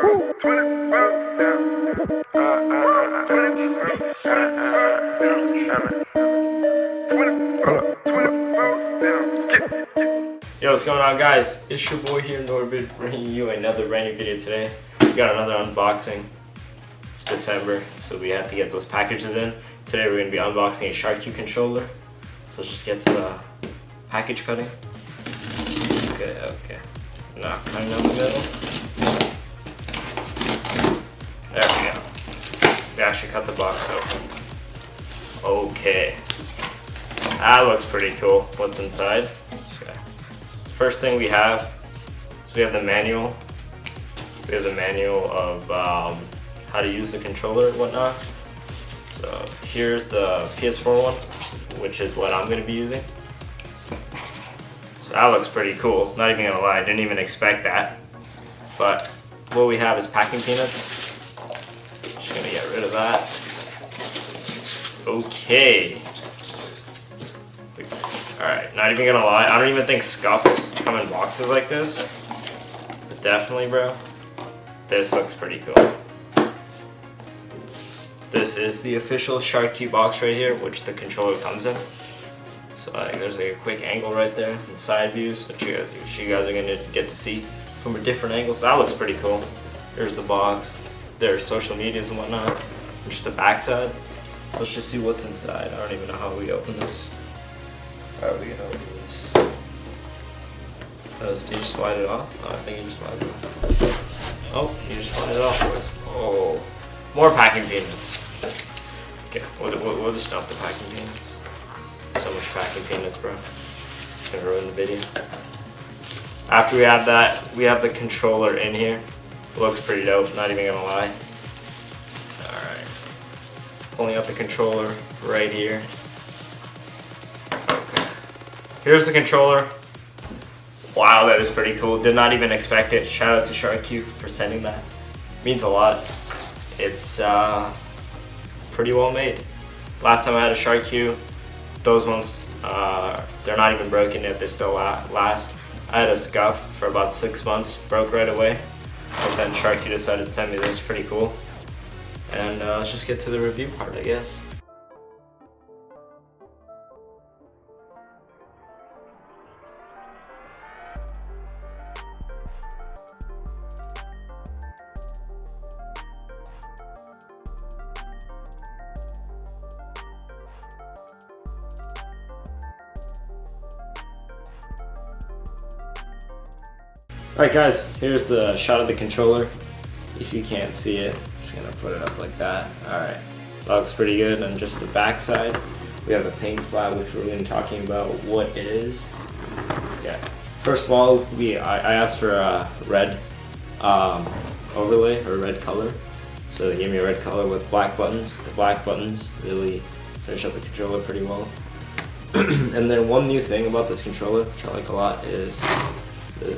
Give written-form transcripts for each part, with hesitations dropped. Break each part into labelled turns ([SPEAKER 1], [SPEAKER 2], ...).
[SPEAKER 1] Yo, what's going on, guys? It's your boy here, Noorbd, bringing you another brand new video today. We got another unboxing. It's December, so we have to get those packages in. Today we're going to be unboxing a SharQ controller. So let's just get to the package cutting. Okay. Not cutting down the middle. There we go. We actually cut the box open. Okay. That looks pretty cool. What's inside? First thing we have is we have the manual. We have the manual of how to use the controller and whatnot. So here's the PS4 one, which is what I'm going to be using. So that looks pretty cool. Not even gonna lie, I didn't even expect that. But what we have is packing peanuts. Just gonna get rid of that. Okay. Alright, not even gonna lie, I don't even think scuffs come in boxes like this. But definitely, bro, this looks pretty cool. This is the official SharQ box right here, which the controller comes in. So there's like a quick angle right there, the side views, which you guys are gonna get to see from a different angle. So that looks pretty cool. There's the box, there's social medias and whatnot, and just the back side. Let's just see what's inside. I don't even know how we open this. How are we gonna open this? Do you just slide it off? Oh, I think you just slide it off. Oh, you just slide it off, boys. Oh, more packing peanuts. Okay, we'll just dump the packing peanuts. So much packing peanuts, bro. It's gonna ruin the video. After we have that, we have the controller in here. It looks pretty dope, not even gonna lie. Alright. Pulling out the controller right here. Okay. Here's the controller. Wow, that is pretty cool. Did not even expect it. Shout out to SharQ for sending that. Means a lot. It's pretty well made. Last time I had a SharQ, those ones, they're not even broken yet, they still last. I had a scuff for about 6 months, broke right away. But then SharQ decided to send me this, pretty cool. And let's just get to the review part, I guess. Alright guys, here's the shot of the controller. If you can't see it, I'm just gonna put it up like that. Alright, that looks pretty good. And just the back side, we have a paint spot, which we're going to be talking about what it is. Okay, first of all, I asked for a red overlay, or red color. So they gave me a red color with black buttons. The black buttons really finish up the controller pretty well. And then one new thing about this controller, which I like a lot, is the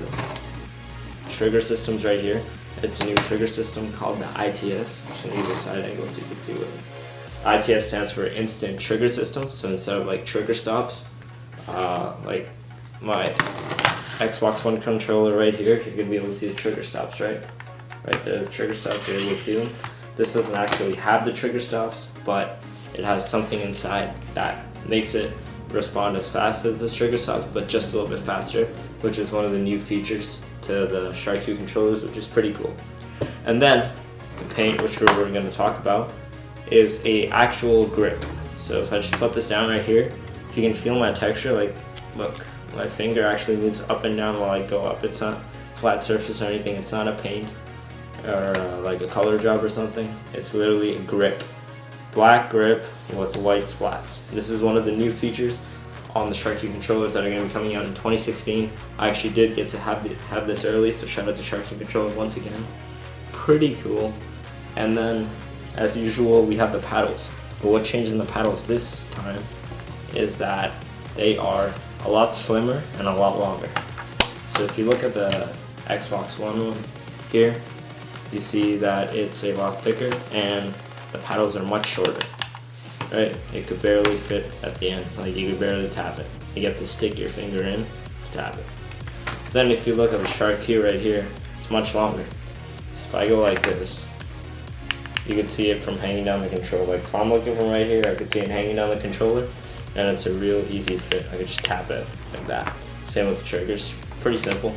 [SPEAKER 1] trigger systems right here. It's a new trigger system called the ITS. I'm just gonna give you a side angle so you can see what ITS stands for. Instant Trigger System. So instead of like trigger stops, like my Xbox One controller right here, you're gonna be able to see the trigger stops, right there. The trigger stops, you're able to see them. This doesn't actually have the trigger stops, but it has something inside that makes it respond as fast as the trigger stops, but just a little bit faster, which is one of the new features to the SharQ controllers, which is pretty cool. And then the paint, which we're going to talk about, is a actual grip. So if I just put this down right here, you can feel my texture. Like, look, my finger actually moves up and down while I go up. It's not flat surface or anything. It's not a paint or like a color job or something. It's literally a grip. Black grip with white splats. This is one of the new features on the SharQ controllers that are going to be coming out in 2016. I actually did get to have this early, so shout out to SharQ controller once again. Pretty cool. And then, as usual, we have the paddles. But what changes in the paddles this time is that they are a lot slimmer and a lot longer. So if you look at the Xbox One here, you see that it's a lot thicker and the paddles are much shorter. Right? It could barely fit at the end, like you could barely tap it. You have to stick your finger in to tap it. Then if you look at the SharQ right here, it's much longer. So if I go like this, you can see it from hanging down the controller. Like if I'm looking from right here, I can see it hanging down the controller, and it's a real easy fit. I could just tap it like that. Same with the triggers, pretty simple.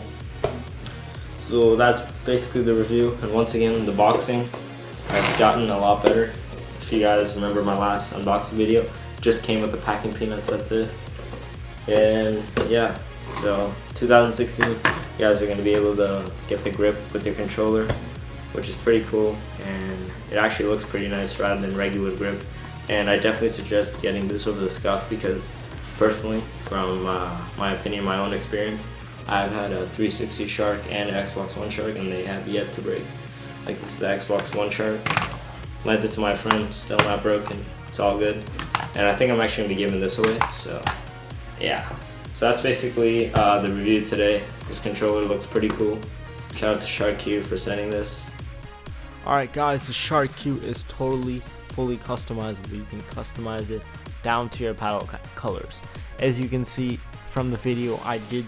[SPEAKER 1] So that's basically the review, and once again, the boxing has gotten a lot better. If you guys remember my last unboxing video, just came with the packing peanuts, that's it. And yeah, so 2016, you guys are going to be able to get the grip with your controller, which is pretty cool, and it actually looks pretty nice rather than regular grip. And I definitely suggest getting this over the SCUF because personally, from my opinion, my own experience, I've had a 360 SharQ and an Xbox One SharQ, and they have yet to break. Like this is the Xbox One SharQ. Lent it to my friend, still not broken. It's all good. And I think I'm actually gonna be giving this away. So yeah. So that's basically the review today. This controller looks pretty cool. Shout out to SharQ for sending this.
[SPEAKER 2] Alright guys, the SharQ is totally fully customizable. You can customize it down to your paddle colors. As you can see from the video, I did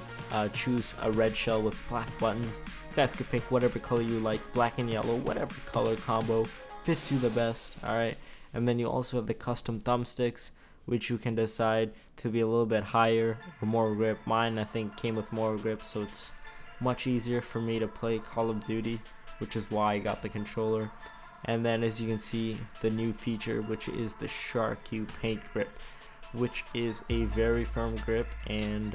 [SPEAKER 2] choose a red shell with black buttons. You guys can pick whatever color you like, black and yellow, whatever color combo fits you the best. Alright, and then you also have the custom thumbsticks, which you can decide to be a little bit higher or more grip. Mine I think came with more grip, so it's much easier for me to play Call of Duty, which is why I got the controller. And then as you can see, the new feature, which is the SharQ paint grip, which is a very firm grip, and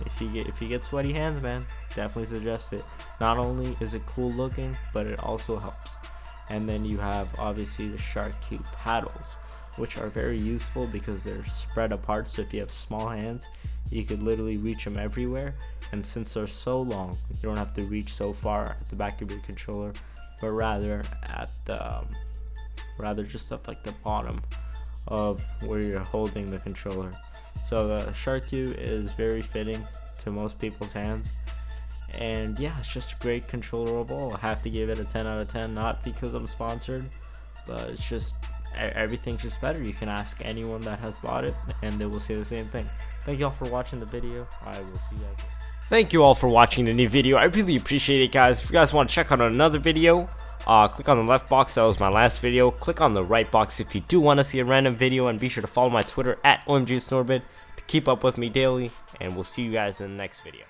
[SPEAKER 2] if you get sweaty hands, man, definitely suggest it. Not only is it cool looking, but it also helps. And then you have obviously the SharQ paddles, which are very useful because they're spread apart, so if you have small hands, you could literally reach them everywhere. And since they're so long, you don't have to reach so far at the back of your controller, but rather at the just at like the bottom of where you're holding the controller. So the SharQ is very fitting to most people's hands, and yeah, it's just a great controller overall. I have to give it a 10 out of 10, not because I'm sponsored, but it's just everything's just better. You can ask anyone that has bought it and they will say the same thing. Thank you all for watching the video. I will see you guys later.
[SPEAKER 1] Thank you all for watching the new video. I really appreciate it, guys. If you guys want to check out another video, click on the left box. That was my last video. Click on the right box if you do want to see a random video, and be sure to follow my Twitter at OMGSNoorbd to keep up with me daily, and we'll see you guys in the next video.